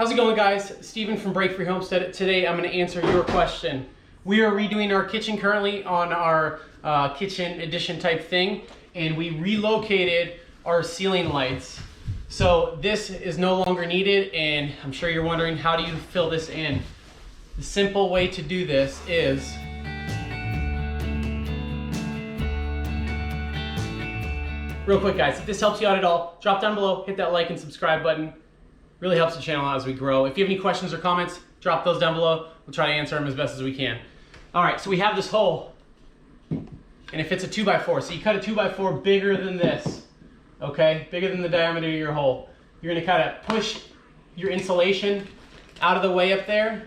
How's it going, guys? Steven from Break Free Homestead. Today I'm going to answer your question. We are redoing our kitchen currently on our kitchen edition type thing, and we relocated our ceiling lights. So this is no longer needed, and I'm sure you're wondering, how do you fill this in? The simple way to do this is real quick, guys, if this helps you out at all, drop down below, hit that like and subscribe button. Really helps the channel out as we grow. If you have any questions or comments, drop those down below. We'll try to answer them as best as we can. All right, so we have this hole, and it fits a 2x4. So you cut a 2x4 bigger than this, okay? Bigger than the diameter of your hole. You're gonna kind of push your insulation out of the way up there,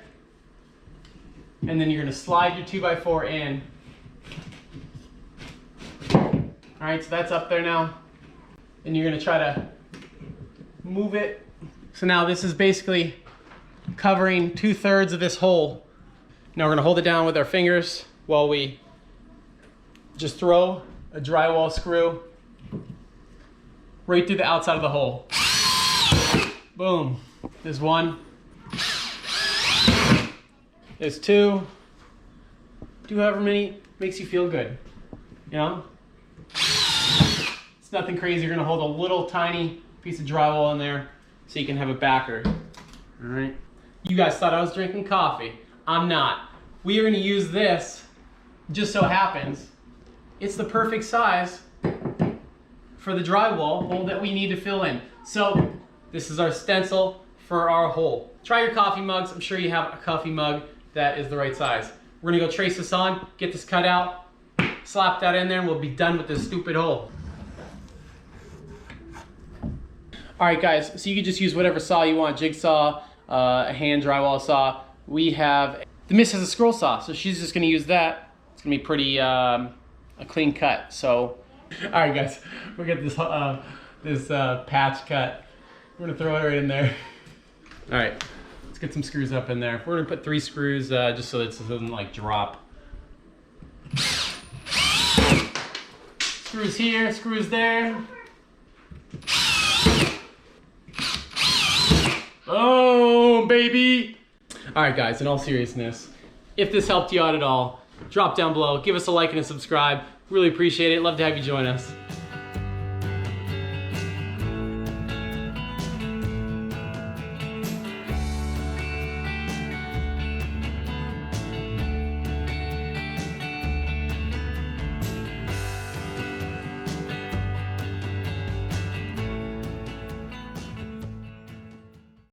and then you're gonna slide your 2x4 in. All right, so that's up there now. And you're gonna try to move it. So now this is basically covering 2/3 of this hole. Now we're gonna hold it down with our fingers while we just throw a drywall screw right through the outside of the hole. Boom. There's one. There's two. Do however many makes you feel good, you know? It's nothing crazy. You're gonna hold a little tiny piece of drywall in there so you can have a backer. All right. You guys thought I was drinking coffee. I'm not. We are gonna use this, just so happens, it's the perfect size for the drywall hole that we need to fill in. So this is our stencil for our hole. Try your coffee mugs. I'm sure you have a coffee mug that is the right size. We're gonna go trace this on, get this cut out, slap that in there, and we'll be done with this stupid hole. All right, guys, so you can just use whatever saw you want, jigsaw, a hand drywall saw. We have, the Miss has a scroll saw, so she's just gonna use that. It's gonna be pretty, a clean cut, so. All right, guys, we'll get this, patch cut. We're gonna throw it right in there. All right, let's get some screws up in there. We're gonna put 3 screws just so that it doesn't like drop. Screws here, screws there. Oh, baby. All right, guys, in all seriousness, if this helped you out at all, drop down below, give us a like and a subscribe. Really appreciate it. Love to have you join us.